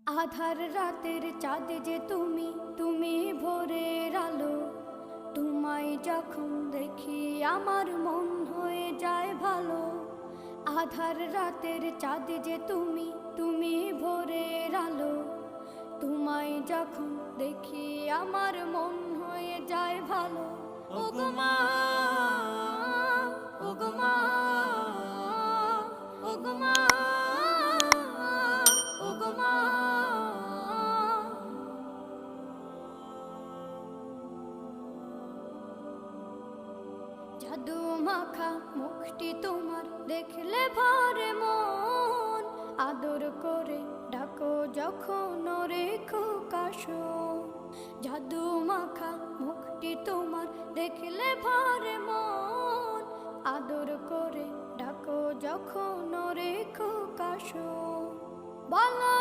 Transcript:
আধার রাতের চাঁদ যে তুমি, তুমি ভোরের আলো। তোমায় যখন দেখি আমার মন হয়ে যায় ভালো। আধার রাতের চাঁদ যে তুমি, তুমি ভোরের আলো। তোমায় যখন দেখি আমার মন হয়ে যায় ভালো। ওগো মা, ওগো মা, ওগো মা, ওগো মা। জাদু মাখা মুখটি তোমার দেখলে ভরে মন। আদর করে ডাকো যখন রেখো কাশন। জাদু মাখা মুখটি তোমার দেখলে ভরে মন। আদর করে ডাকো যখন রেখো কাশন। বলো